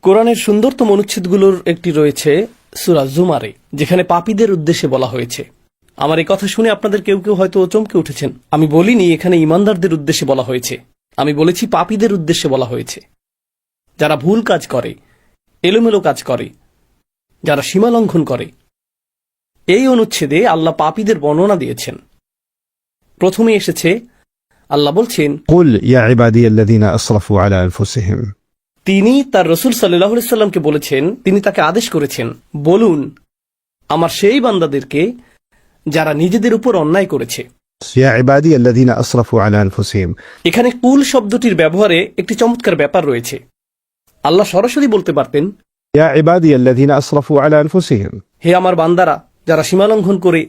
কোরআনের সুন্দরতম অনুচ্ছেদগুলোর একটি রয়েছে সূরা জুমারে, যেখানে পাপীদের উদ্দেশ্যে বলা হয়েছে। আমার এই কথা শুনে আপনাদের কেউ কেউ হয়তো চমকে উঠেছেন। আমি বলিনি এখানে ঈমানদারদের উদ্দেশ্যে বলা হয়েছে, আমি বলেছি পাপীদের উদ্দেশ্যে বলা হয়েছে। যারা ভুল কাজ করে, এলোমেলো কাজ করে, যারা সীমা লঙ্ঘন করে। এই অনুচ্ছেদে আল্লাহ পাপীদের বর্ণনা দিয়েছেন। প্রথমে এসেছে আল্লাহ বলছেন, قل يا عبادي الذين أسرفوا على أنفسهم। তিনি তার রসুল সাল্লাল্লাহু আলাইহি সাল্লামকে বলেছেন, তিনি তাকে আদেশ করেছেন, বলুন আমার সেই বান্দাদেরকে যারা নিজেদের উপর অন্যায় করেছে। يا عبادي الذين أسرفوا على أنفسهم। এখানে কুল শব্দটির ব্যবহারে একটি চমৎকার ব্যাপার রয়েছে। আল্লাহ সরাসরি বলতে পারতেন, يا عبادي الذين أسرفوا على أنفسهم। হে আমার বান্দারা যারা সীমালঙ্ঘন করে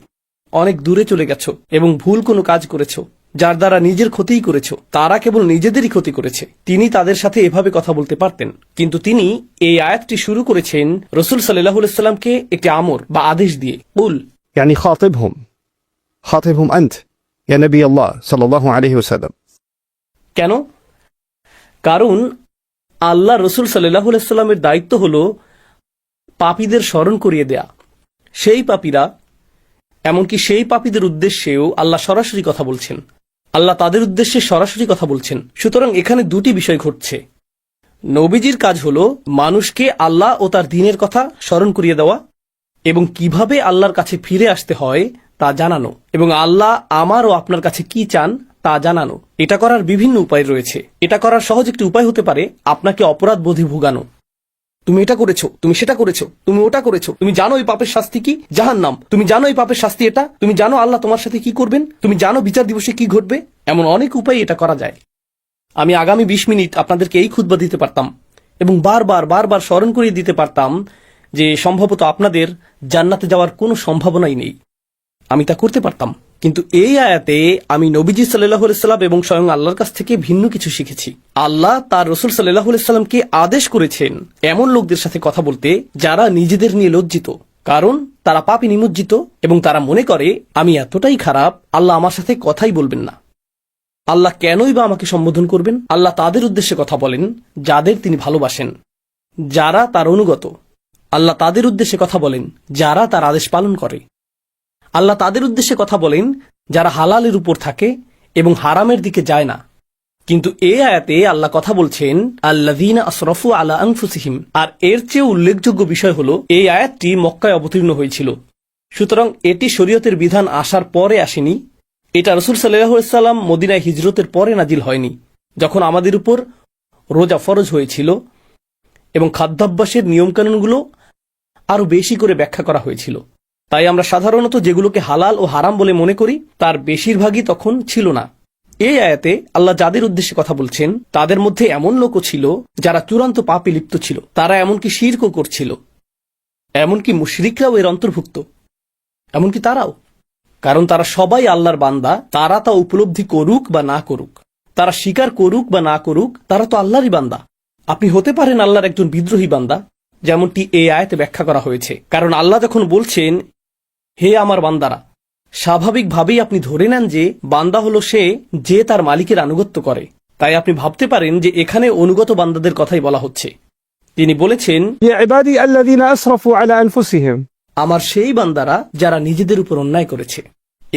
অনেক দূরে চলে গেছো এবং ভুল কোনো কাজ করেছো, যার দ্বারা নিজের ক্ষতিই করেছো, তারা কেবল নিজেদেরই ক্ষতি করেছে। তিনি তাদের সাথে এভাবে কথা বলতে পারতেন, কিন্তু তিনি এই আয়াতটি শুরু করেছেন রসুল সাল্লাল্লাহু আলাইহি সাল্লামকে একটি আমর বা আদেশ দিয়ে। কুল يعني خاطبهم أنت يا نبي الله صلى الله عليه وسلم। কেন? কারণ আল্লাহ রসুল সাল্লাল্লাহু আলাইহি সাল্লামের দায়িত্ব হল পাপীদের স্মরণ করিয়ে দেয়া। সেই পাপীরা, এমনকি সেই পাপীদের উদ্দেশ্যেও আল্লাহ সরাসরি কথা বলছেন। আল্লাহ তাদের উদ্দেশ্যে সরাসরি কথা বলছেন। সুতরাং এখানে দুটি বিষয় ঘটছে। নবীজির কাজ হল মানুষকে আল্লাহ ও তার দ্বীনের কথা স্মরণ করিয়ে দেওয়া এবং কিভাবে আল্লাহর কাছে ফিরে আসতে হয় তা জানানো, এবং আল্লাহ আমার ও আপনার কাছে কি চান তা জানানো। এটা করার বিভিন্ন উপায় রয়েছে। এটা করার সহজ একটি উপায় হতে পারে আপনাকে অপরাধ বোধে ভোগানো। তুমি এটা করেছো, তুমি সেটা করেছো, তুমি ওটা করেছো, তুমি জানো এই পাপের শাস্তি কি? জাহান্নাম। তুমি জানো এই পাপের শাস্তি এটা, তুমি জানো আল্লাহ তোমার সাথে কি করবেন, তুমি জানো বিচার দিবসে কি ঘটবে। এমন অনেক উপায় এটা করা যায়। আমি আগামী 20 মিনিট আপনাদেরকে এই খুতবা দিতে পারতাম এবং বারবার স্মরণ করিয়ে দিতে পারতাম যে সম্ভবত আপনাদের জান্নাতে যাওয়ার কোনো সম্ভাবনাই নেই। আমি তা করতে পারতাম, কিন্তু এই আয়াতে আমি নবীজি সাল্লাল্লাহু আলাইহি সাল্লাম এবং স্বয়ং আল্লাহর কাছ থেকে ভিন্ন কিছু শিখেছি। আল্লাহ তার রসুল সাল্লাল্লাহু আলাইহি সাল্লামকে আদেশ করেছেন এমন লোকদের সাথে কথা বলতে যারা নিজেদের নিয়ে লজ্জিত, কারণ তারা পাপে নিমজ্জিত এবং তারা মনে করে আমি এতটাই খারাপ, আল্লাহ আমার সাথে কথাই বলবেন না। আল্লাহ কেনই বা আমাকে সম্বোধন করবেন? আল্লাহ তাদের উদ্দেশ্যে কথা বলেন যাদের তিনি ভালোবাসেন, যারা তার অনুগত। আল্লাহ তাদের উদ্দেশ্যে কথা বলেন যারা তার আদেশ পালন করে। আল্লাহ তাদের উদ্দেশ্যে কথা বলেন যারা হালালের উপর থাকে এবং হারামের দিকে যায় না। কিন্তু এই আয়াতে আল্লাহ কথা বলছেন আল্লাযীনা আসরাফু আলা আনফুসিহিম। আর এর চেয়ে উল্লেখযোগ্য বিষয় হলো এই আয়াতটি মক্কায় অবতীর্ণ হয়েছিল। সুতরাং এটি শরীয়তের বিধান আসার পরে আসেনি। এটা রাসূল সাল্লাল্লাহু আলাইহি সাল্লাম মদিনায় হিজরতের পরে নাজিল হয়নি, যখন আমাদের উপর রোজা ফরজ হয়েছিল এবং খাদ্যাভ্যাসের নিয়মকানুনগুলো আরো বেশি করে ব্যাখ্যা করা হয়েছিল। তাই আমরা সাধারণত যেগুলোকে হালাল ও হারাম বলে মনে করি তার বেশিরভাগই তখন ছিল না। এই আয়াতে আল্লাহ যাদের উদ্দেশ্যে কথা বলছেন তাদের মধ্যে এমন লোকও ছিল যারা চূড়ান্ত পাপে লিপ্ত ছিল। তারা এমনকি শিরকও করছিল, এমনকি মুশরিকরাও এর অন্তর্ভুক্ত, এমনকি তারাও। কারণ তারা সবাই আল্লাহর বান্দা, তারা তা উপলব্ধি করুক বা না করুক, তারা স্বীকার করুক বা না করুক, তারা তো আল্লাহরই বান্দা। আপনি হতে পারেন আল্লাহর একজন বিদ্রোহী বান্দা, যেমনটি এই আয়াতে ব্যাখ্যা করা হয়েছে। কারণ আল্লাহ যখন বলছেন হে আমার বান্দারা, স্বাভাবিকভাবেই আপনি ধরে নেন যে বান্দা হলো সে যে তার মালিকের আনুগত্য করে। তাই আপনি ভাবতে পারেন যে এখানে অনুগত বান্দাদের কথাই বলা হচ্ছে। তিনি বলেছেন يا عبادي الذين أسرفوا على أنفسهم। আমার সেই বান্দারা যারা নিজেদের উপর অন্যায় করেছে।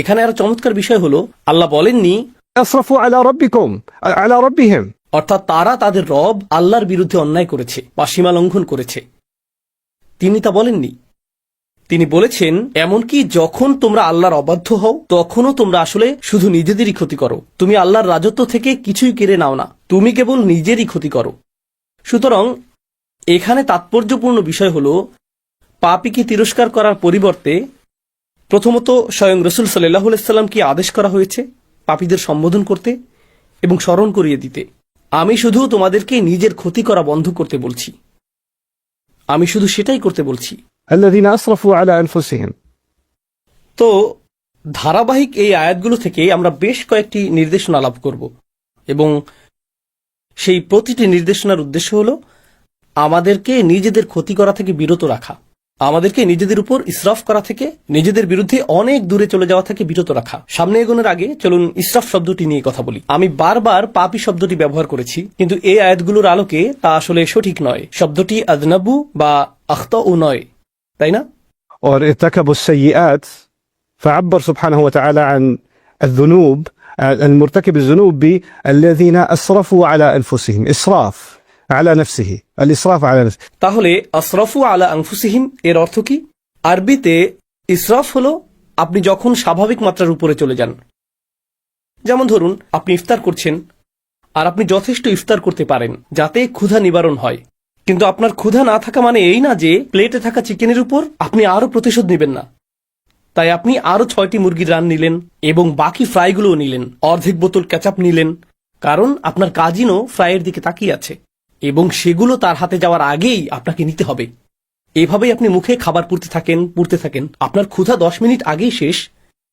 এখানে আরো চমৎকার বিষয় হলো আল্লাহ বলেননি أسرفوا على ربكم على ربهم، অর্থাৎ তারা তাদের রব আল্লাহর বিরুদ্ধে অন্যায় করেছে বা সীমা লঙ্ঘন করেছে। তিনি তা বলেননি। তিনি বলেছেন এমনকি যখন তোমরা আল্লাহর অবাধ্য হও তখনও তোমরা আসলে শুধু নিজেদেরই ক্ষতি করো। তুমি আল্লাহর রাজত্ব থেকে কিছুই কেড়ে নাও না, তুমি কেবল নিজেরই ক্ষতি করো। সুতরাং এখানে তাৎপর্যপূর্ণ বিষয় হল পাপীকে তিরস্কার করার পরিবর্তে প্রথমত স্বয়ং রাসূল সাল্লাল্লাহু আলাইহি সাল্লামকে আদেশ করা হয়েছে পাপীদের সম্বোধন করতে এবং স্মরণ করিয়ে দিতে, আমি শুধু তোমাদেরকে নিজের ক্ষতি করা বন্ধ করতে বলছি, আমি শুধু সেটাই করতে বলছি। الذين أسرفوا على أنفسهم। তো ধারাবাহিক এই আয়াতগুলো থেকে আমরা বেশ কয়েকটি নির্দেশনা লাভ করব এবং সেই প্রতিটি নির্দেশনার উদ্দেশ্য হল আমাদেরকে নিজেদের ক্ষতি করা থেকে বিরত রাখা। আমাদেরকে নিজেদের উপর ইসরাফ করা থেকে, নিজেদের বিরুদ্ধে অনেক দূরে চলে যাওয়া থেকে বিরত রাখা। সামনে এগোনোর আগে চলুন ইসরাফ শব্দটি নিয়ে কথা বলি। আমি বারবার পাপী শব্দটি ব্যবহার করেছি, কিন্তু এই আয়াতগুলোর আলোকে তা আসলে সঠিক নয়। শব্দটি আযনাবু বা আখতাউ নয়, তাই না? और ارتكبوا السيئات فعبر سبحانه وتعالى عن الذنوب المرتكب الذنوب بالذين أسرفوا على أنفسهم إسراف على نفسه الإسراف على نفسه তাহলে আসরাফু আলা আনফুসিহিম এর অর্থ কি? আরবিতে ইসরাফ হলো আপনি যখন স্বাভাবিক মাত্রার উপরে চলে যান। যেমন ধরুন, আপনি ইফতার করছেন আর আপনি যথেষ্ট ইফতার করতে পারেন যাতে ক্ষুধা নিবারণ হয়, কিন্তু আপনার ক্ষুধা না থাকা মানে এই না যে প্লেটে থাকা চিকেনের উপর আপনি আরো প্রতিশোধ নেবেন না। তাই আপনি আরো 6টি মুরগির রান নিলেন এবং বাকি ফ্রাইগুলোও নিলেন, অর্ধেক বোতল কেচাপ নিলেন, কারণ আপনার কাজিনও ফ্রাইয়ের দিকে তাকিয়ে আছে এবং সেগুলো তার হাতে যাওয়ার আগেই আপনাকে নিতে হবে। এভাবেই আপনি মুখে খাবার পুড়তে থাকেন। আপনার ক্ষুধা 10 মিনিট আগেই শেষ,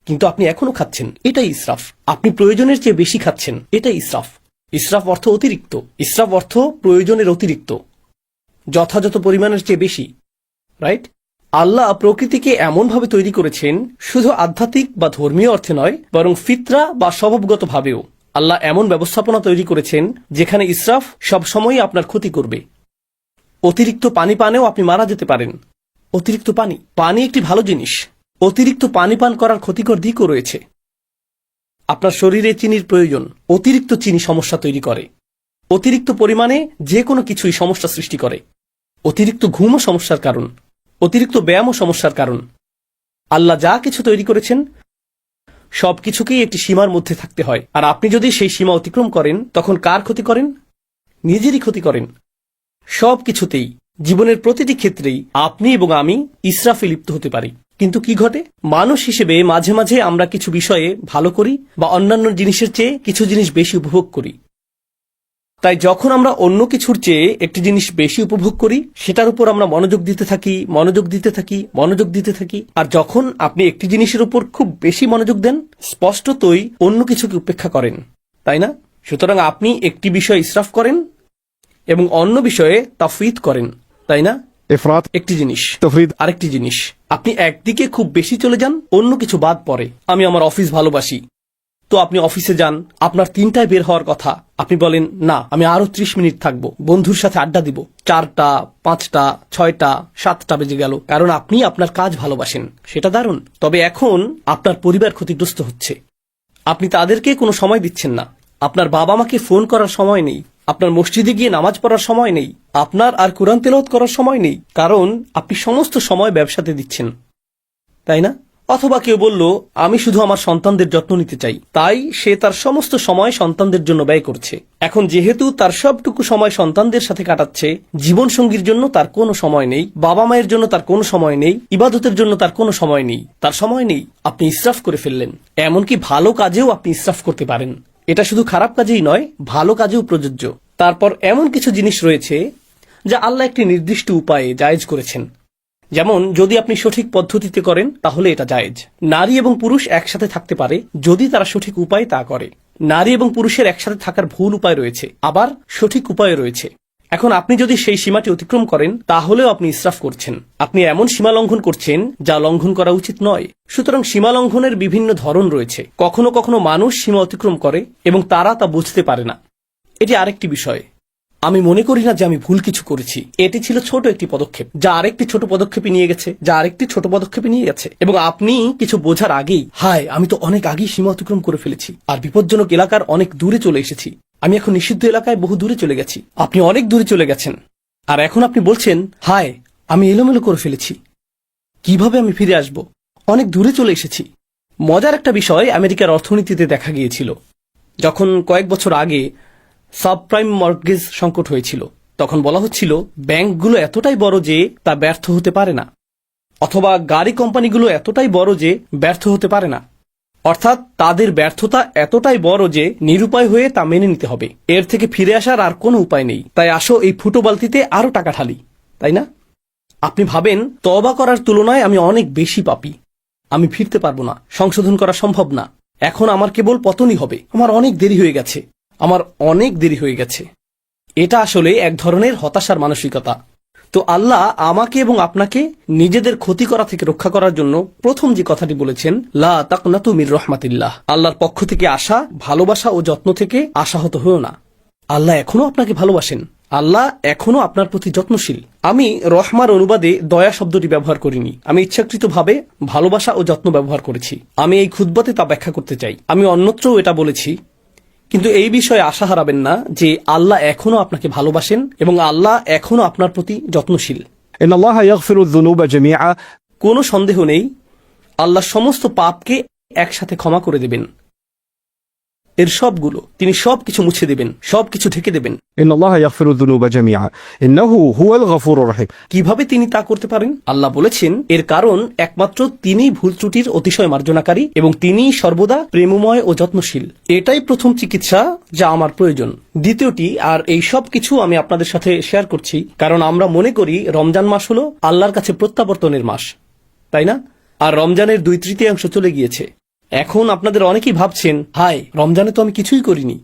কিন্তু আপনি এখনো খাচ্ছেন। এটাই ইসরাফ। আপনি প্রয়োজনের চেয়ে বেশি খাচ্ছেন, এটাই ইসরাফ। ইসরাফ অর্থ অতিরিক্ত। ইসরাফ অর্থ প্রয়োজনের অতিরিক্ত, যথাযথ পরিমাণের চেয়ে বেশি, রাইট? আল্লাহ প্রকৃতিকে এমনভাবে তৈরি করেছেন, শুধু আধ্যাত্মিক বা ধর্মীয় অর্থে নয়, বরং ফিতরা বা স্বভাবগতভাবেও আল্লাহ এমন ব্যবস্থাপনা তৈরি করেছেন যেখানে ইসরাফ সবসময়ই আপনার ক্ষতি করবে। অতিরিক্ত পানি পানেও আপনি মারা যেতে পারেন। অতিরিক্ত পানি একটি ভালো জিনিস। অতিরিক্ত পানি পান করার ক্ষতিকর দিকও রয়েছে। আপনার শরীরে চিনির প্রয়োজন। অতিরিক্ত চিনি সমস্যা তৈরি করে। অতিরিক্ত পরিমাণে যে কোনো কিছুই সমস্যা সৃষ্টি করে। অতিরিক্ত ঘুমও সমস্যার কারণ। অতিরিক্ত ব্যায়ামও সমস্যার কারণ। আল্লাহ যা কিছু তৈরি করেছেন সবকিছুকেই একটি সীমার মধ্যে থাকতে হয়, আর আপনি যদি সেই সীমা অতিক্রম করেন তখন কার ক্ষতি করেন? নিজেরই ক্ষতি করেন। সবকিছুতেই, জীবনের প্রতিটি ক্ষেত্রেই আপনি এবং আমি ইসরাফে লিপ্ত হতে পারি। কিন্তু কি ঘটে? মানুষ হিসেবে মাঝে মাঝে আমরা কিছু বিষয়ে ভালো করি বা অন্যান্য জিনিসের চেয়ে কিছু জিনিস বেশি উপভোগ করি। তাই যখন আমরা অন্য কিছুর চেয়ে একটি জিনিস বেশি উপভোগ করি, সেটার উপর আমরা মনোযোগ দিতে থাকি। আর যখন আপনি একটি জিনিসের উপর খুব বেশি মনোযোগ দেন, স্পষ্টতই অন্য কিছুকে উপেক্ষা করেন, তাই না? সুতরাং আপনি একটি বিষয়ে ইসরাফ করেন এবং অন্য বিষয়ে তাফরিদ করেন, তাই না? إفراط একটি জিনিস, تفريط আরেকটি জিনিস। আপনি একদিকে খুব বেশি চলে যান, অন্য কিছু বাদ পড়ে। আমি আমার অফিস ভালোবাসি, তো আপনি অফিসে যান, আপনার 3টায় বের হওয়ার কথা, আপনি বলেন না, আমি আরো 30 মিনিট থাকবো, বন্ধুর সাথে আড্ডা দিব। 4টা, 5টা, 6টা, 7টা বেজে গেল, কারণ আপনি আপনার কাজ ভালোবাসেন। সেটা দারুণ। তবে এখন আপনার পরিবার ক্ষতিগ্রস্ত হচ্ছে। আপনি তাদেরকে কোনো সময় দিচ্ছেন না। আপনার বাবা মাকে ফোন করার সময় নেই, আপনার মসজিদে গিয়ে নামাজ পড়ার সময় নেই, আপনার আর কোরআন তেলাওয়াত করার সময় নেই, কারণ আপনি সমস্ত সময় ব্যবসাতে দিচ্ছেন, তাই না? অথবা কেউ বলল, আমি শুধু আমার সন্তানদের যত্ন নিতে চাই, তাই সে তার সমস্ত সময় সন্তানদের জন্য ব্যয় করছে। এখন যেহেতু তার সবটুকু সময় সন্তানদের সাথে কাটাচ্ছে, জীবনসঙ্গীর জন্য তার কোনো সময় নেই, বাবা মায়ের জন্য তার কোনো সময় নেই, ইবাদতের জন্য তার কোনো সময় নেই, তার সময় নেই। আপনি ইসরাফ করে ফেললেন। এমনকি ভালো কাজেও আপনি ইসরাফ করতে পারেন। এটা শুধু খারাপ কাজেই নয়, ভালো কাজেও প্রযোজ্য। তারপর এমন কিছু জিনিস রয়েছে যা আল্লাহ একটি নির্দিষ্ট উপায়ে জায়েজ করেছেন। যেমন, যদি আপনি সঠিক পদ্ধতিতে করেন তাহলে এটা জায়েজ। নারী এবং পুরুষ একসাথে থাকতে পারে যদি তারা সঠিক উপায়ে তা করে। নারী এবং পুরুষের একসাথে থাকার ভুল উপায় রয়েছে, আবার সঠিক উপায় রয়েছে। এখন আপনি যদি সেই সীমাটি অতিক্রম করেন তাহলেও আপনি ইসরাফ করছেন। আপনি এমন সীমা লঙ্ঘন করছেন যা লঙ্ঘন করা উচিত নয়। সুতরাং সীমা লঙ্ঘনের বিভিন্ন ধরন রয়েছে। কখনো কখনো মানুষ সীমা অতিক্রম করে এবং তারা তা বুঝতে পারে না। এটি আরেকটি বিষয়। আমি মনে করি না যে আমি ভুল কিছু করেছি। এটি ছিল ছোট একটি পদক্ষেপ যা আরেকটি ছোট পদক্ষেপে নিয়ে গেছে, এবং আপনি কিছু বোঝার আগেই, হায়, আমি তো অনেক আগেই সীমা অতিক্রম করে ফেলেছি আর বিপজ্জনক এলাকার অনেক দূরে চলে এসেছি। আমি এখন নিষিদ্ধ এলাকায় বহু দূরে চলে গেছি। আপনি অনেক দূরে চলে গেছেন আর এখন আপনি বলছেন, হায়, আমি এলোমেলো করে ফেলেছি, কিভাবে আমি ফিরে আসব? অনেক দূরে চলে এসেছি। মজার একটা বিষয় আমেরিকার অর্থনীতিতে দেখা গিয়েছিল। যখন কয়েক বছর আগে সাবপ্রাইম মর্টগেজ সংকট হয়েছিল, তখন বলা হচ্ছিল ব্যাংকগুলো এতটাই বড় যে তা ব্যর্থ হতে পারে না, অথবা গাড়ি কোম্পানিগুলো এতটাই বড় যে ব্যর্থ হতে পারে না। অর্থাৎ তাদের ব্যর্থতা এতটাই বড় যে নিরুপায় হয়ে তা মেনে নিতে হবে। এর থেকে ফিরে আসার আর কোনো উপায় নেই। তাই আসো এই ফুটো বালতিতে আরো টাকা ঢালি, তাই না? আপনি ভাবেন, তওবা করার তুলনায় আমি অনেক বেশি পাপী, আমি ফিরতে পারবো না, সংশোধন করা সম্ভব না, এখন আমার কেবল পতনই হবে, আমার অনেক দেরি হয়ে গেছে। এটা আসলে এক ধরনের হতাশার মানসিকতা। তো আল্লাহ আমাকে এবং আপনাকে নিজেদের ক্ষতি করা থেকে রক্ষা করার জন্য প্রথম যে কথাটি বলেছেন, লা তাকনাতু মির রহমাতিল্লাহ, আল্লাহর পক্ষ থেকে আসা ভালোবাসা ও যত্ন থেকে আশাহত হয়েও না। আল্লাহ এখনো আপনাকে ভালোবাসেন, আল্লাহ এখনো আপনার প্রতি যত্নশীল। আমি রহমার অনুবাদে দয়া শব্দটি ব্যবহার করিনি, আমি ইচ্ছাকৃতভাবে ভালোবাসা ও যত্ন ব্যবহার করেছি। আমি এই খুতবাতে তা ব্যাখ্যা করতে চাই। আমি অন্যত্রও এটা বলেছি, কিন্তু এই বিষয়ে আশা হারাবেন না যে আল্লাহ এখনো আপনাকে ভালোবাসেন এবং আল্লাহ এখনো আপনার প্রতি যত্নশীল। إن الله يغفر الذنوب جميعا কোনো সন্দেহ নেই আল্লাহ সমস্ত পাপকে একসাথে ক্ষমা করে দেবেন, এর সবগুলো, তিনি সবকিছু মুছে দেবেন, সবকিছু ঢেকে দেবেন। إن الله يغفر الذنوب جميعا إنه هو الغفور الرحيم কিভাবে তিনি তা করতে পারেন? আল্লাহ বলেছেন এর কারণ একমাত্র তিনি ভুল ত্রুটির অতিশয় মার্জনাকারী এবং তিনি সর্বদা প্রেমময় ও যত্নশীল। এটাই প্রথম চিকিৎসা যা আমার প্রয়োজন। দ্বিতীয়টি, আর এই সব কিছু আমি আপনাদের সাথে শেয়ার করছি কারণ আমরা মনে করি রমজান মাস হলো আল্লাহর কাছে প্রত্যাবর্তনের মাস, তাই না? আর রমজানের 2/3 চলে গিয়েছে। এখন আপনাদের অনেকেই ভাবছেন, হায়, রমজানে তো আমি কিছুই করিনি।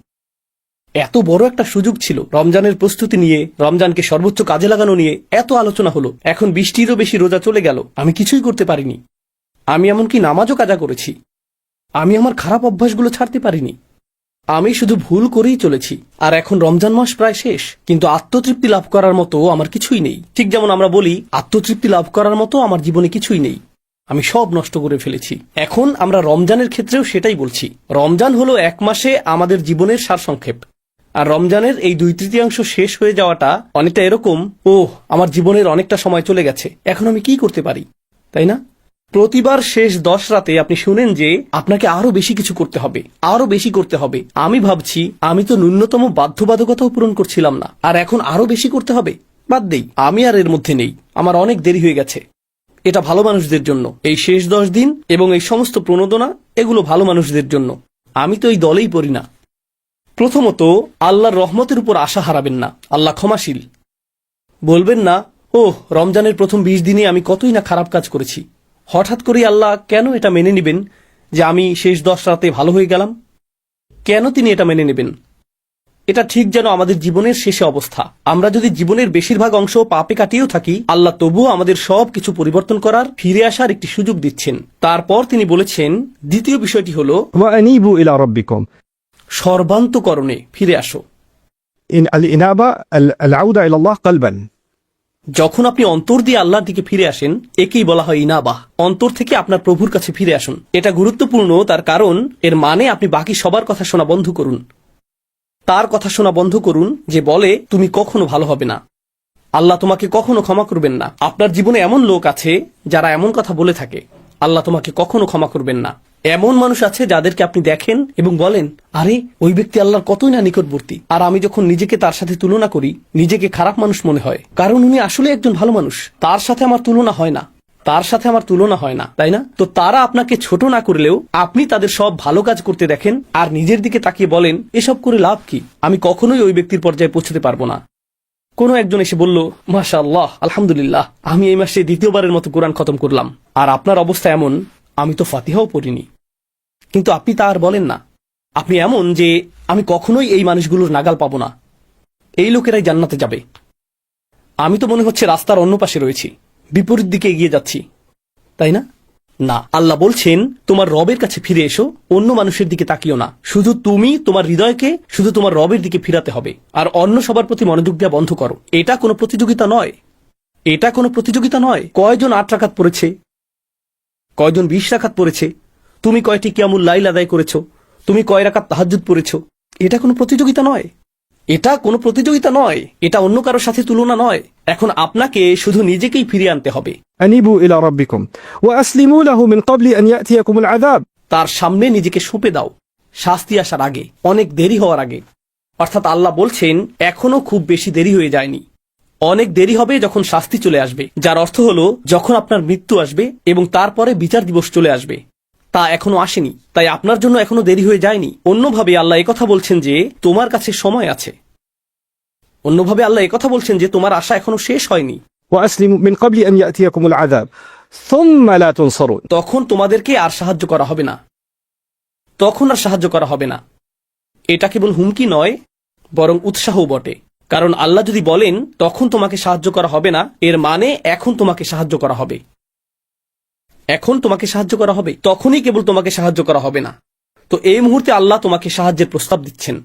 এত বড় একটা সুযোগ ছিল, রমজানের প্রস্তুতি নিয়ে, রমজানকে সর্বোচ্চ কাজে লাগানো নিয়ে এত আলোচনা হলো, এখন 20টিরও বেশি রোজা চলে গেল, আমি কিছুই করতে পারিনি। আমি এমনকি নামাজও কাজা করেছি, আমি আমার খারাপ অভ্যাসগুলো ছাড়তে পারিনি, আমি শুধু ভুল করেই চলেছি। আর এখন রমজান মাস প্রায় শেষ, কিন্তু আত্মতৃপ্তি লাভ করার মতো আমার কিছুই নেই। ঠিক যেমন আমরা বলি আত্মতৃপ্তি লাভ করার মতো আমার জীবনে কিছুই নেই, আমি সব নষ্ট করে ফেলেছি। এখন আমরা রমজানের ক্ষেত্রেও সেটাই বলছি। রমজান হলো 1 মাসে আমাদের জীবনের সারসংক্ষেপ, আর রমজানের এই 2/3 শেষ হয়ে যাওয়াটা অনেকটা এরকম, আমার জীবনের অনেকটা সময় চলে গেছে, এখন আমি কি করতে পারি, তাই না? প্রতিবার শেষ 10 রাতে আপনি শুনেন যে আপনাকে আরো বেশি কিছু করতে হবে, আরো বেশি করতে হবে। আমি ভাবছি আমি তো ন্যূনতম বাধ্যবাধকতাও পূরণ করছিলাম না, আর এখন আরো বেশি করতে হবে। বাদ দেই, আমি আর এর মধ্যে নেই, আমার অনেক দেরি হয়ে গেছে। এটা ভালো মানুষদের জন্য, এই শেষ 10 দিন এবং এই সমস্ত প্রণোদনা, এগুলো ভালো মানুষদের জন্য। আমি তো এই দলেই পড়ি না। প্রথমত, আল্লাহর রহমতের উপর আশা হারাবেন না। আল্লাহ ক্ষমাশীল। বলবেন না, রমজানের প্রথম 20 দিনে আমি কতই না খারাপ কাজ করেছি, হঠাৎ করেই আল্লাহ কেন এটা মেনে নেবেন যে আমি শেষ 10 রাতে ভালো হয়ে গেলাম? কেন তিনি এটা মেনে নেবেন? এটা ঠিক যেন আমাদের জীবনের শেষে অবস্থা। আমরা যদি জীবনের বেশিরভাগ অংশ পাপে কাটিয়েও থাকি, আল্লাহ তবুও আমাদের সব কিছু পরিবর্তন করার, ফিরে আসার একটি সুযোগ দিচ্ছেন। তারপর তিনি বলেছেন, দ্বিতীয় বিষয়টি হল وأنيبوا إلى ربكم সর্বান্তকরণে ফিরে আসো। إن الإنابة العودة إلى الله قلبا যখন আপনি অন্তর দিয়ে আল্লাহর দিকে ফিরে আসেন, একেই বলা হয় ইনাবাহ। অন্তর থেকে আপনার প্রভুর কাছে ফিরে আসুন। এটা গুরুত্বপূর্ণ, তার কারণ এর মানে আপনি বাকি সবার কথা শোনা বন্ধ করুন। তার কথা শোনা বন্ধ করুন যে বলে তুমি কখনো ভালো হবে না, আল্লাহ তোমাকে কখনো ক্ষমা করবেন না। আপনার জীবনে এমন লোক আছে যারা এমন কথা বলে থাকে, আল্লাহ তোমাকে কখনো ক্ষমা করবেন না। এমন মানুষ আছে যাদেরকে আপনি দেখেন এবং বলেন, আরে ওই ব্যক্তি আল্লাহর কতই না নিকটবর্তী, আর আমি যখন নিজেকে তার সাথে তুলনা করি, নিজেকে খারাপ মানুষ মনে হয়, কারণ উনি আসলে একজন ভালো মানুষ। তার সাথে আমার তুলনা হয় না, তার সাথে আমার তুলনা হয় না, তাই না? তো তারা আপনাকে ছোট না করলেও আপনি তাদের সব ভালো কাজ করতে দেখেন আর নিজের দিকে তাকিয়ে বলেন, এসব করে লাভ কি? আমি কখনোই ওই ব্যক্তির পর্যায়ে পৌঁছতে পারবো না। কোনো একজন এসে বলল, মাশাআল্লাহ, আলহামদুলিল্লাহ, আমি এই মাসে 2য়বারের মতো কোরআন খতম করলাম, আর আপনার অবস্থা এমন, আমি তো ফাতিহাও পড়িনি। কিন্তু আপনি তা আর বলেন না। আপনি এমন যে আমি কখনোই এই মানুষগুলোর নাগাল পাবো না, এই লোকেরাই জান্নাতে যাবে। আমি তো মনে হচ্ছে রাস্তার অন্য পাশে রয়েছি, বিপরীত দিকে এগিয়ে যাচ্ছি, তাই না? না, আল্লাহ বলছেন তোমার রবের কাছে ফিরে এসো, অন্য মানুষের দিকে তাকিও না। শুধু তুমি তোমার হৃদয়কে শুধু তোমার রবের দিকে ফিরাতে হবে, আর অন্য সবার প্রতি মনোযোগ দেওয়া বন্ধ করো। এটা কোনো প্রতিযোগিতা নয়, এটা কোনো প্রতিযোগিতা নয়। কয়জন 8 রাকাত পড়েছে, কয়জন 20 রাকাত পড়েছে, তুমি কয়টি কিয়ামুল লাইল আদায় করেছো, তুমি কয় রাকাত তাহাজ্জুদ পড়েছো, এটা কোনো প্রতিযোগিতা নয়। এটা কোনো প্রতিযোগিতা নয়, এটা অন্য কারোর সাথে তুলনা নয়। এখন আপনাকে শুধু নিজেকেই ফিরিয়ে আনতে হবে। أنيبوا إلى ربكم وأسلموا له من قبل أن يأتيكم العذاب তার সামনে নিজেকে সঁপে দাও, শাস্তি আসার আগে, অনেক দেরি হওয়ার আগে। অর্থাৎ আল্লাহ বলছেন এখনো খুব বেশি দেরি হয়ে যায়নি, অনেক দেরি হবে যখন শাস্তি চলে আসবে, যার অর্থ হলো যখন আপনার মৃত্যু আসবে এবং তারপরে বিচার দিবস চলে আসবে। তা এখনো আসেনি, তাই আপনার জন্য এখনো দেরি হয়ে যায়নি। অন্যভাবে আল্লাহ একথা বলছেন যে তোমার কাছে সময় আছে, অন্যভাবে আল্লাহ একথা বলছেন যে তোমার আশা এখনো শেষ হয়নি। وأسلموا من قبل أن يأتيكم العذاب ثم لا تنصرون তখন তোমাদেরকে আর সাহায্য করা হবে না, তখন আর সাহায্য করা হবে না। এটা কেবল হুমকি নয়, বরং উৎসাহও বটে। কারণ আল্লাহ যদি বলেন তখন তোমাকে সাহায্য করা হবে না, এর মানে এখন তোমাকে সাহায্য করা হবে। এখন তোমাকে সাহায্য করা হবে, তখনই কেবল তোমাকে সাহায্য করা হবে না। তো এই মুহূর্তে আল্লাহ তোমাকে সাহায্যের প্রস্তাব দিচ্ছেন,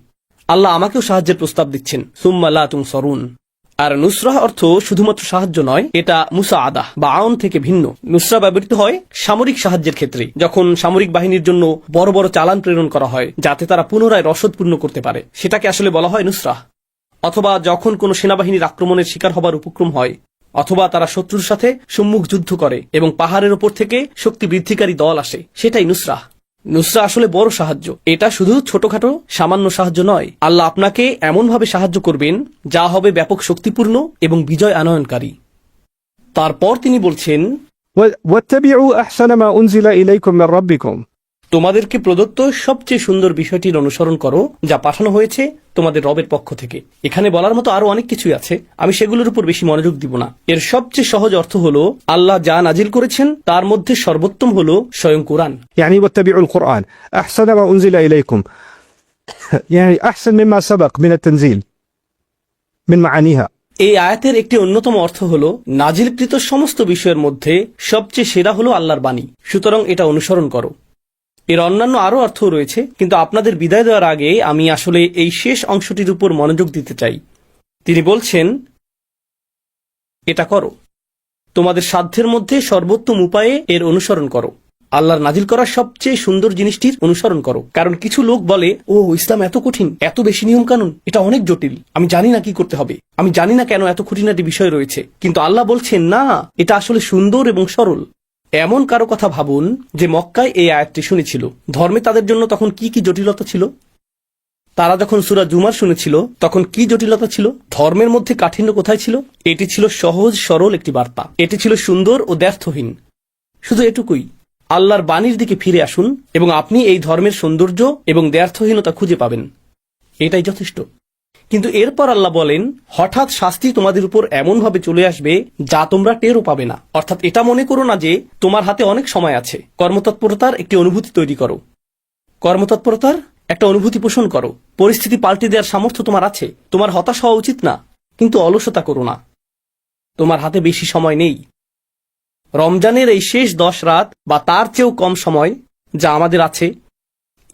আল্লাহ আমাকেও সাহায্যের প্রস্তাব দিচ্ছেন। সুম্মা লা তুনসরুন। আর নুসরাহ অর্থ শুধুমাত্র সাহায্য নয়, এটা মুসাআদাহ বা আউন থেকে ভিন্ন। নুসরা ব্যবহৃত হয় সামরিক সাহায্যের ক্ষেত্রে, যখন সামরিক বাহিনীর জন্য বড় বড় চালান প্রেরণ করা হয় যাতে তারা পুনরায় রসদ পূর্ণ করতে পারে, সেটাকে আসলে বলা হয় নুসরাহ। অথবা যখন কোনো সেনাবাহিনীর আক্রমণের শিকার হবার উপক্রম হয়, অথবা তারা শত্রুর সাথে সম্মুখ যুদ্ধ করে এবং পাহাড়ের ওপর থেকে শক্তি বৃদ্ধিকারী দল আসে, সেটাই নুসরাহ। নুসরা আসলে বড় সাহায্য, এটা শুধু ছোটখাটো সামান্য সাহায্য নয়। আল্লাহ আপনাকে এমনভাবে সাহায্য করবেন যা হবে ব্যাপক শক্তিপূর্ণ এবং বিজয় আনয়নকারী। তারপর তিনি বলছেন, واتبعوا أحسن ما أنزل إليكم من ربكم। তোমাদেরকে প্রদত্ত সবচেয়ে সুন্দর বিষয়টির অনুসরণ করো যা পাঠানো হয়েছে তোমাদের রবের পক্ষ থেকে। এখানে বলার মতো আরো অনেক কিছুই আছে, আমি সেগুলোর উপর বেশি মনোযোগ দিব না। এর সবচেয়ে সহজ অর্থ হলো আল্লাহ যা নাজিল করেছেন তার মধ্যে সর্বোত্তম হলো স্বয়ং কোরআন। يعني واتبعوا القرآن أحسن ما أنزل إليكم، يعني أحسن مما سبق من التنزيل من معانيها। এই আয়াতের একটি অন্যতম অর্থ হলো নাজিলকৃত সমস্ত বিষয়ের মধ্যে সবচেয়ে সেরা হলো আল্লাহর বাণী, সুতরাং এটা অনুসরণ করো। এর অন্যান্য আরো অর্থ রয়েছে, কিন্তু আপনাদের বিদায় দেওয়ার আগে আমি আসলে এই শেষ অংশটির উপর মনোযোগ দিতে চাই। তিনি বলছেন, এটা করো, তোমাদের সাধ্যের মধ্যে সর্বোত্তম উপায়ে এর অনুসরণ করো। আল্লাহর নাজিল করা সবচেয়ে সুন্দর জিনিসটির অনুসরণ করো। কারণ কিছু লোক বলে, ও ইসলাম এত কঠিন, এত বেশি নিয়ম কানুন, এটা অনেক জটিল, আমি জানি না কি করতে হবে, আমি জানি না কেন এত খুঁটিনাটি বিষয় রয়েছে। কিন্তু আল্লাহ বলছেন, না, এটা আসলে সুন্দর এবং সরল। এমন কারো কথা ভাবুন যে মক্কায় এই আয়াতটি শুনেছিল, ধর্মে তাদের জন্য তখন কি কি জটিলতা ছিল। তারা যখন সূরা জুমার শুনেছিল তখন কি জটিলতা ছিল, ধর্মের মধ্যে কাঠিন্য কোথায় ছিল। এটি ছিল সহজ সরল একটি বার্তা, এটি ছিল সুন্দর ও দ্ব্যর্থহীন। শুধু এটুকুই, আল্লাহর বাণীর দিকে ফিরে আসুন এবং আপনি এই ধর্মের সৌন্দর্য এবং দ্ব্যর্থহীনতা খুঁজে পাবেন, এটাই যথেষ্ট। কিন্তু এরপর আল্লাহ বলেন, হঠাৎ শাস্তি তোমাদের উপর এমনভাবে চলে আসবে যা তোমরা টেরও পাবে না। অর্থাৎ এটা মনে করো না যে তোমার হাতে অনেক সময় আছে। কর্মতৎপরতার একটি অনুভূতি তৈরি করো, কর্মতৎপরতার একটা অনুভূতি পোষণ করো। পরিস্থিতি পাল্টে দেওয়ার সামর্থ্য তোমার আছে, তোমার হতাশ হওয়া উচিত না, কিন্তু অলসতা করো না। তোমার হাতে বেশি সময় নেই। রমজানের এই শেষ 10 রাত বা তার চেয়েও কম সময় যা আমাদের আছে,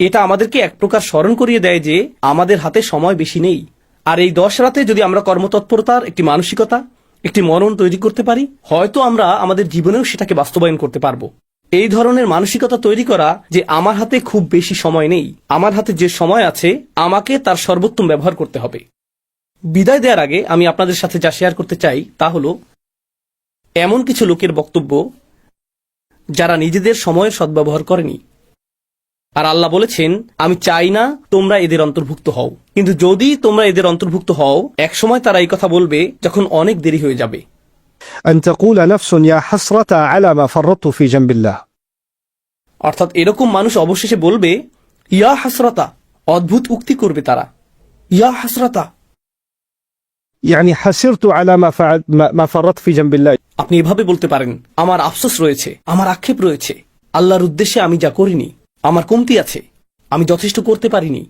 এটা আমাদেরকে এক প্রকার স্মরণ করিয়ে দেয় যে আমাদের হাতে সময় বেশি নেই। আর এই 10 রাতে যদি আমরা কর্মতৎপরতার একটি মানসিকতা, একটি মনন তৈরি করতে পারি, হয়তো আমরা আমাদের জীবনেও সেটাকে বাস্তবায়ন করতে পারবো। এই ধরনের মানসিকতা তৈরি করা যে আমার হাতে খুব বেশি সময় নেই, আমার হাতে যে সময় আছে আমাকে তার সর্বোত্তম ব্যবহার করতে হবে। বিদায় দেওয়ার আগে আমি আপনাদের সাথে যা শেয়ার করতে চাই তা হলো এমন কিছু লোকের বক্তব্য যারা নিজেদের সময়ের সদ্ব্যবহার করেনি। আর আল্লাহ বলেছেন, আমি চাই না তোমরা এদের অন্তর্ভুক্ত হও, কিন্তু যদি তোমরা এদের অন্তর্ভুক্ত হও, একসময় তারা এই কথা বলবে যখন অনেক দেরি হয়ে যাবে। أن تقول نفس يا حسرة على ما فرطت في جنب الله। অর্থাৎ এরকম মানুষ অবশেষে বলবে, ইয়া হাসরাতা, অদ্ভুত উক্তি করবে তারা, ইয়া হাসরাতা, يعني حسرت على ما فرطت في جنب الله। আপনি এভাবে বলতে পারেন, আমার আফসোস রয়েছে, আমার আক্ষেপ রয়েছে, আল্লাহর উদ্দেশ্যে আমি যা করিনি, আমার কমতি আছে, আমি যথেষ্ট করতে পারিনি।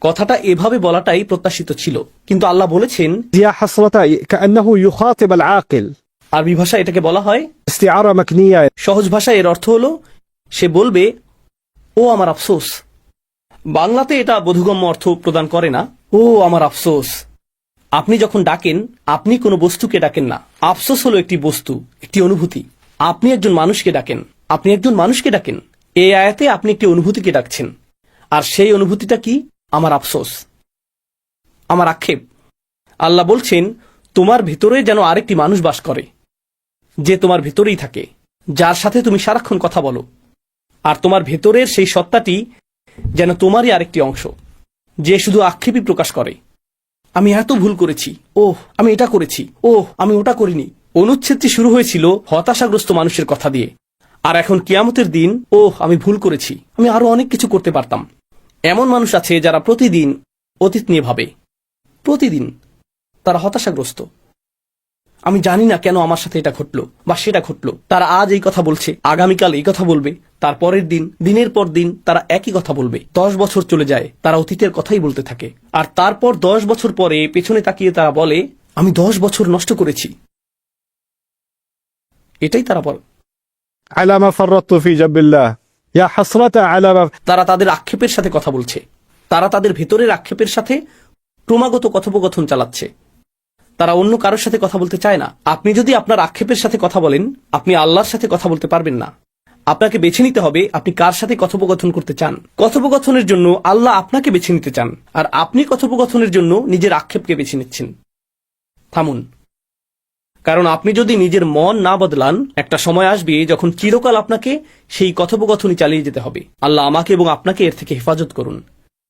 কথাটা এভাবে বলাটাই প্রত্যাশিত ছিল, কিন্তু আল্লাহ বলেছেন, يا حسرة كأنه يخاطب العاقل، আরবি ভাষা এটাকে বলা হয় استعارة مكنية। সহজ ভাষায় এর অর্থ হলো সে বলবে, ও আমার আফসোস। বাংলাতে এটা বোধগম্য অর্থ প্রদান করে না, ও আমার আফসোস। আপনি যখন ডাকেন, আপনি কোনো বস্তুকে ডাকেন না। আফসোস হলো একটি বস্তু, একটি অনুভূতি। আপনি একজন মানুষকে ডাকেন, আপনি একজন মানুষকে ডাকেন। এই আয়াতে আপনি একটি অনুভূতিকে ডাকছেন, আর সেই অনুভূতিটা কি? আমার আফসোস, আমার আক্ষেপ। আল্লাহ বলছেন, তোমার ভেতরে যেন আরেকটি মানুষ বাস করে, যে তোমার ভেতরেই থাকে, যার সাথে তুমি সারাক্ষণ কথা বলো। আর তোমার ভেতরের সেই সত্তাটি যেন তোমারই আরেকটি অংশ, যে শুধু আক্ষেপই প্রকাশ করে। আমি এত ভুল করেছি, ওহ আমি এটা করেছি, ওহ আমি ওটা করিনি। অনুচ্ছেদটি শুরু হয়েছিল হতাশাগ্রস্ত মানুষের কথা দিয়ে, আর এখন কিয়ামতের দিন, ওহ আমি ভুল করেছি, আমি আরো অনেক কিছু করতে পারতাম। এমন মানুষ আছে যারা প্রতিদিন অতীত নিয়ে ভাবে, প্রতিদিন তারা হতাশাগ্রস্ত। আমি জানি না কেন আমার সাথে এটা ঘটলো বা সেটা ঘটলো। তারা আজ এই কথা বলছে, আগামীকাল এই কথা বলবে, তার পরের দিন, দিনের পর দিন তারা একই কথা বলবে। 10 বছর চলে যায়, তারা অতীতের কথাই বলতে থাকে। আর তারপর 10 বছর পরে পেছনে তাকিয়ে তারা বলে, আমি 10 বছর নষ্ট করেছি। এটাই তারা বলে। على ما فرطت في جنب الله يا حسرة على ما তারা তাদের আক্ষেপের সাথে কথা বলছে, তারা তাদের ভেতরের আক্ষেপের সাথে ক্রমাগত কথোপকথন চালাচ্ছে। তারা অন্য কারোর সাথে কথা বলতে চায় না। আপনি যদি আপনার আক্ষেপের সাথে কথা বলেন, আপনি আল্লাহর সাথে কথা বলতে পারবেন না। আপনাকে বেছে নিতে হবে আপনি কার সাথে কথোপকথন করতে চান। কথোপকথনের জন্য আল্লাহ আপনাকে বেছে নিতে চান, আর আপনি কথোপকথনের জন্য নিজের আক্ষেপকে বেছে নিচ্ছেন। থামুন, কারণ আপনি যদি নিজের মন না বদলান, একটা সময় আসবে যখন চিরকাল আপনাকে সেই কথোপকথনই চালিয়ে যেতে হবে। আল্লাহ আমাকে এবং আপনাকে এর থেকে হেফাজত করুন।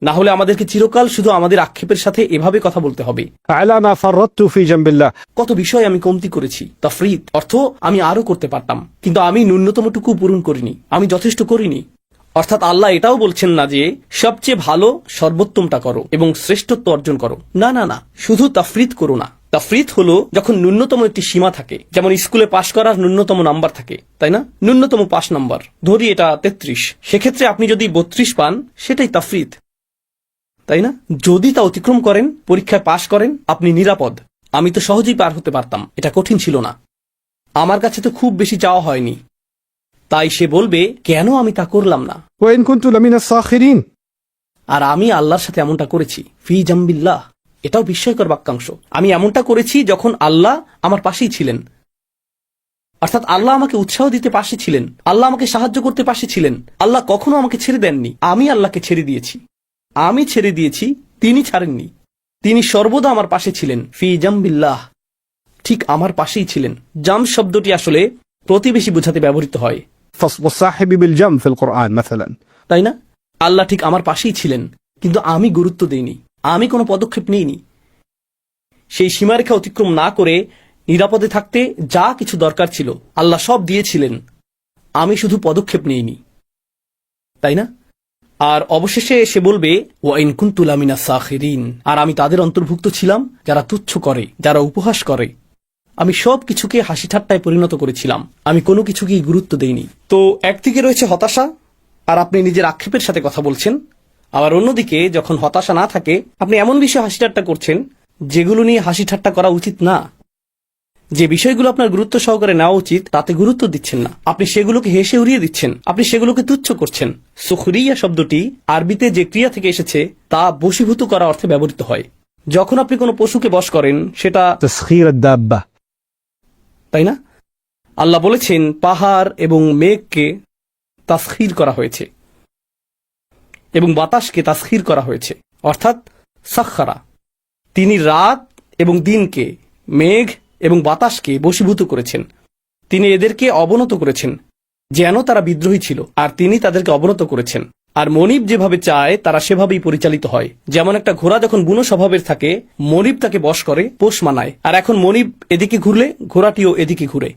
না হলে আমাদেরকে চিরকাল শুধু আমাদের আক্ষেপের সাথে এভাবে কথা বলতে হবে। على ما فرطت في جنب الله কত বিষয় আমি কমতি করেছি। তাফরিদ অর্থ আমি আরো করতে পারতাম, কিন্তু আমি ন্যূনতমটুকু পূরণ করিনি, আমি যথেষ্ট করিনি। অর্থাৎ আল্লাহ এটাও বলছেন না যে সবচেয়ে ভালো সর্বোত্তমটা করো এবং শ্রেষ্ঠত্ব অর্জন করো। না না না, শুধু তাফরিদ করো না। তাফরিদ হলো যখন ন্যূনতম একটি সীমা থাকে, যেমন স্কুলে পাশ করার ন্যূনতম নাম্বার থাকে, তাই না? ন্যূনতম পাস নাম্বার ধরি এটা 33, সেক্ষেত্রে আপনি যদি 32 পান সেটাই তাফরিদ, তাই না? যদি তা অতিক্রম করেন, পরীক্ষায় পাশ করেন, আপনি নিরাপদ। আমি তো সহজেই পার হতে পারতাম, এটা কঠিন ছিল না, আমার কাছে তো খুব বেশি চাওয়া হয়নি। তাই সে বলবে, কেন আমি তা করলাম না? وإن كنت لمن الساخرين আর আমি আল্লাহর সাথে এমনটা করেছি। ফি জাম্বিল্লাহ, এটাও বিস্ময়কর বাক্যাংশ। আমি এমনটা করেছি যখন আল্লাহ আমার পাশেই ছিলেন। অর্থাৎ আল্লাহ আমাকে উৎসাহ দিতে পাশে ছিলেন, আল্লাহ আমাকে সাহায্য করতে পাশে ছিলেন। আল্লাহ কখনো আমাকে ছেড়ে দেননি, আমি আল্লাহকে ছেড়ে দিয়েছি। আমি ছেড়ে দিয়েছি, তিনি ছাড়েননি। তিনি সর্বদা আমার পাশে ছিলেন। ফি জাম্বিল্লাহ, ঠিক আমার পাশেই ছিলেন। জাম শব্দটি আসলে প্রতিবেশী বোঝাতে ব্যবহৃত হয়, والصاحب بالجنب في القرآن مثلا তাই না? আল্লাহ ঠিক আমার পাশেই ছিলেন, কিন্তু আমি গুরুত্ব দেইনি, আমি কোনো পদক্ষেপ নিইনি। সেই সীমারেখা অতিক্রম না করে নিরাপদে থাকতে যা কিছু দরকার ছিল আল্লাহ সব দিয়েছিলেন, আমি শুধু পদক্ষেপ নিইনি, তাই না? আর অবশেষে সে বলবে, ওয়াইন কুনতু লামিনা সাখিরিন, আর আমি তাদের অন্তর্ভুক্ত ছিলাম যারা তুচ্ছ করে, যারা উপহাস করে। আমি সব কিছুকে হাসি ঠাট্টায় পরিণত করেছিলাম, আমি কোনো কিছুকেই গুরুত্ব দেইনি। তো একদিকে রয়েছে হতাশা, আর আপনি নিজের আক্ষেপের সাথে কথা বলছেন। আবার অন্যদিকে যখন হতাশা না থাকে, আপনি এমন বিষয়ে হাসি ঠাট্টা করছেন যেগুলো নিয়ে হাসি ঠাট্টা করা উচিত না। যে বিষয়গুলো আপনার গুরুত্ব সহকারে নেওয়া উচিত তাতে গুরুত্ব দিচ্ছেন না, আপনি সেগুলোকে হেসে উড়িয়ে দিচ্ছেন, আপনি সেগুলোকে তুচ্ছ করছেন। সুখরিয়া শব্দটি আরবিতে যে ক্রিয়া থেকে এসেছে তা বশীভূত করা অর্থে ব্যবহৃত হয়। যখন আপনি কোনো পশুকে বশ করেন সেটা, تسخير الدابة তাই না? আল্লাহ বলেছেন পাহাড় এবং মেঘকে তাসখীর করা হয়েছে এবং বাতাসকে তাসখীর করা হয়েছে, অর্থাৎ সাখখারা। তিনি রাত এবং দিনকে, মেঘ এবং বাতাসকে বশীভূত করেছেন। তিনি এদেরকে অবনত করেছেন যেন তারা বিদ্রোহী ছিল, আর তিনি তাদেরকে অবনত করেছেন। আর মনিব যেভাবে চায় তারা সেভাবেই পরিচালিত হয়। যেমন একটা ঘোড়া যখন বুনো স্বভাবের থাকে, মনিব তাকে বশ করে, পোষ মানায়। আর এখন মনিব এদিকে ঘুরলে ঘোড়াটিও এদিকে ঘুরে।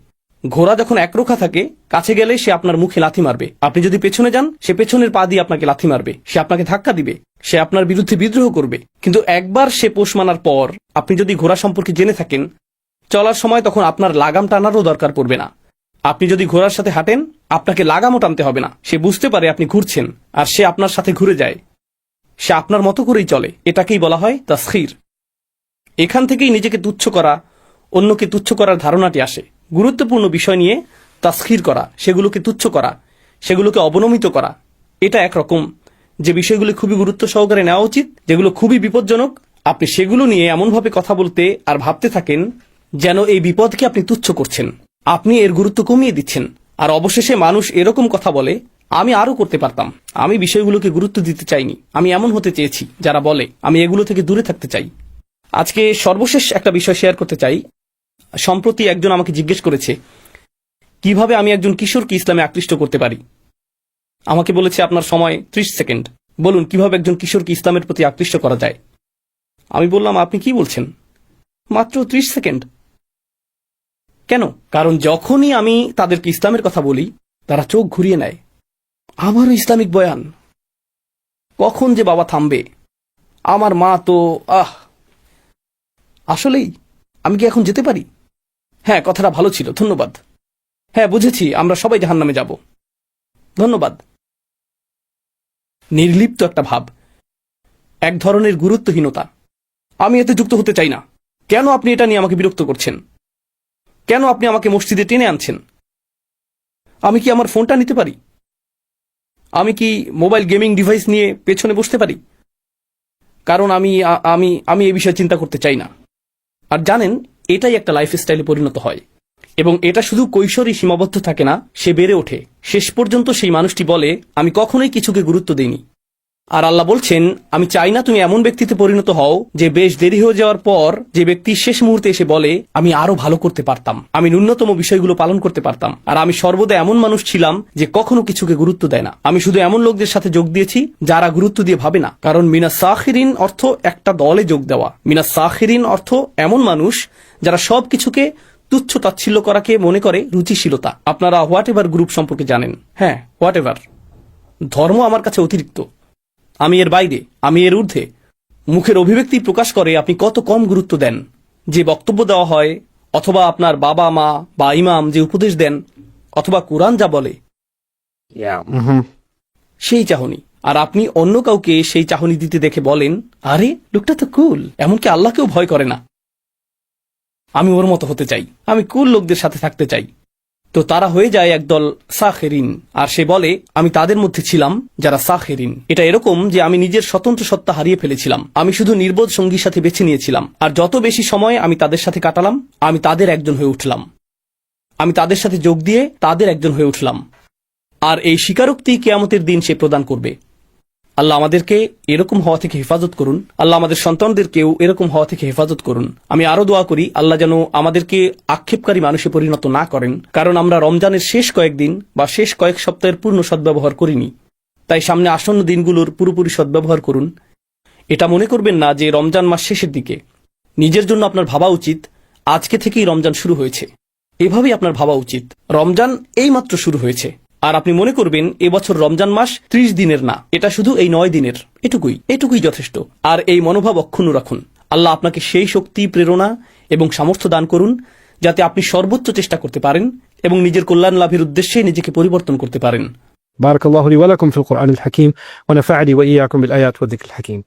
ঘোড়া যখন একরোখা থাকে, কাছে গেলে সে আপনার মুখে লাথি মারবে, আপনি যদি পেছনে যান সে পেছনের পা দিয়ে আপনাকে লাথি মারবে, সে আপনাকে ধাক্কা দিবে, সে আপনার বিরুদ্ধে বিদ্রোহ করবে। কিন্তু একবার সে পোষ মানার পর আপনি যদি ঘোড়া সম্পর্কে জেনে থাকেন, চলার সময় তখন আপনার লাগাম টানারও দরকার পড়বে না। আপনি যদি ঘোড়ার সাথে হাঁটেন, আপনাকে লাগামও টানতে হবে না। সে বুঝতে পারে আপনি ঘুরছেন, আর সে আপনার সাথে ঘুরে যায়, সে আপনার মতো করেই চলে। এটাকেই বলা হয় তাসখীর। এখান থেকেই নিজেকে তুচ্ছ করা, অন্যকে তুচ্ছ করার ধারণাটি আসে। গুরুত্বপূর্ণ বিষয় নিয়ে তাসখীর করা, সেগুলোকে তুচ্ছ করা, সেগুলোকে অবনমিত করা, এটা একরকম। যে বিষয়গুলি খুবই গুরুত্ব সহকারে নেওয়া উচিত, যেগুলো খুবই বিপজ্জনক, আপনি সেগুলো নিয়ে এমনভাবে কথা বলতে আর ভাবতে থাকেন যেন এই বিপদকে আপনি তুচ্ছ করছেন, আপনি এর গুরুত্ব কমিয়ে দিচ্ছেন। আর অবশেষে মানুষ এরকম কথা বলে, আমি আরো করতে পারতাম, আমি বিষয়গুলোকে গুরুত্ব দিতে চাইনি, আমি এমন হতে চেয়েছি যারা বলে, আমি এগুলো থেকে দূরে থাকতে চাই। আজকে সর্বশেষ একটা বিষয় শেয়ার করতে চাই। সম্প্রতি একজন আমাকে জিজ্ঞেস করেছে কিভাবে আমি একজন কিশোরকে ইসলামে আকৃষ্ট করতে পারি। আমাকে বলেছে, আপনার সময় 30 সেকেন্ড, বলুন কিভাবে একজন কিশোরকে ইসলামের প্রতি আকৃষ্ট করা যায়। আমি বললাম, আপনি কি বলছেন, মাত্র 30 সেকেন্ড? কেন? কারণ যখনই আমি তাদেরকে ইসলামের কথা বলি, তারা চোখ ঘুরিয়ে নেয়। আমারও ইসলামিক বয়ান, কখন যে বাবা থামবে? আমার মা তো আসলেই আমি কি এখন যেতে পারি? হ্যাঁ, কথাটা ভালো ছিল, ধন্যবাদ। হ্যাঁ, বুঝেছি, আমরা সবাই জাহান্নামে যাব। ধন্যবাদ। নির্লিপ্ত একটা ভাব, এক ধরনের গুরুত্বহীনতা। আমি এতে যুক্ত হতে চাই না। কেন আপনি এটা নিয়ে আমাকে বিরক্ত করছেন? কেন আপনি আমাকে মসজিদে টেনে আনছেন? আমি কি আমার ফোনটা নিতে পারি? আমি কি মোবাইল গেমিং ডিভাইস নিয়ে পেছনে বসতে পারি? কারণ আমি আমি আমি এই বিষয়ে চিন্তা করতে চাই না। আর জানেন, এটাই একটা লাইফস্টাইলে পরিণত হয়, এবং এটা শুধু কৈশোরই সীমাবদ্ধ থাকে না, সে বেড়ে ওঠে। শেষ পর্যন্ত সেই মানুষটি বলে, আমি কখনোই কিছুকে গুরুত্ব দিইনি। আর আল্লাহ বলছেন, আমি চাই না তুমি এমন ব্যক্তিতে পরিণত হও যে বেশ দেরি হয়ে যাওয়ার পর যে ব্যক্তি শেষ মুহূর্তে এসে বলে, আমি আরো ভালো করতে পারতাম, আমি ন্যূনতম বিষয়গুলো পালন করতে পারতাম। আর আমি সর্বদা এমন মানুষ ছিলাম যে কখনো কিছুকে গুরুত্ব দেয় না। আমি শুধু এমন লোকদের সাথে যোগ দিয়েছি যারা গুরুত্ব দিয়ে ভাবে না। কারণ মিনা সাখিরিন অর্থ একটা দলে যোগ দেওয়া। মিনা সাখিরিন অর্থ এমন মানুষ যারা সবকিছুকে তুচ্ছ তাচ্ছিল্য করাকে মনে করে রুচিশীলতা। আপনারা হোয়াট এভার গ্রুপ সম্পর্কে জানেন। হ্যাঁ, হোয়াট এভার। ধর্ম আমার কাছে অতিরিক্ত, আমি এর বাইরে, আমি এর ঊর্ধ্বে। মুখের অভিব্যক্তি প্রকাশ করে আপনি কত কম গুরুত্ব দেন। যে বক্তব্য দেওয়া হয়, অথবা আপনার বাবা মা বা ইমাম যে উপদেশ দেন, অথবা কোরআন যা বলে, সেই চাহনি। আর আপনি অন্য কাউকে সেই চাহনি দিতে দেখে বলেন, আরে লোকটা তো কুল, এমনকি আল্লাহকেও ভয় করে না। আমি ওর মতো হতে চাই, আমি কুল লোকদের সাথে থাকতে চাই। তো তারা হয়ে যায় একদল সাখেরিন। আর সে বলে, আমি তাদের মধ্যে ছিলাম যারা সাখেরিন। এটা এরকম যে আমি নিজের স্বতন্ত্র সত্তা হারিয়ে ফেলেছিলাম। আমি শুধু নির্বোধ সঙ্গীর সাথে বেছে নিয়েছিলাম। আর যত বেশি সময় আমি তাদের সাথে কাটালাম, আমি তাদের একজন হয়ে উঠলাম। আমি তাদের সাথে যোগ দিয়ে তাদের একজন হয়ে উঠলাম। আর এই স্বীকারোক্তি কিয়ামতের দিন সে প্রদান করবে। আল্লাহ আমাদেরকে এরকম হওয়া থেকে হেফাজত করুন। আল্লাহ আমাদের সন্তানদেরকেও এরকম হওয়া থেকে হেফাজত করুন। আমি আরো দোয়া করি, আল্লাহ যেন আমাদেরকে আক্ষেপকারী মানুষে পরিণত না করেন। কারণ আমরা রমজানের শেষ কয়েকদিন বা শেষ কয়েক সপ্তাহের পূর্ণ সদ্ব্যবহার করিনি। তাই সামনে আসন্ন দিনগুলোর পুরোপুরি সদ্ব্যবহার করুন। এটা মনে করবেন না যে রমজান মাস শেষের দিকে। নিজের জন্য আপনার ভাবা উচিত, আজকে থেকেই রমজান শুরু হয়েছে। এভাবেই আপনার ভাবা উচিত, রমজান এইমাত্র শুরু হয়েছে। আর আপনি মনে করবেন এবছর রমজান মাস 30 দিনের না, এটা শুধু এই 9 দিনের। এটুকুই যথেষ্ট। আর এই মনোভাব অক্ষুণ্ণ রাখুন। আল্লাহ আপনাকে সেই শক্তি, প্রেরণা এবং সামর্থ্য দান করুন যাতে আপনি সর্বোচ্চ চেষ্টা করতে পারেন এবং নিজের কল্যাণ লাভের উদ্দেশ্যে নিজেকে পরিবর্তন করতে পারেন। بارك الله لي ولكم في القرآن الحكيم ونفعني وإياكم بالآيات والذكر الحكيم.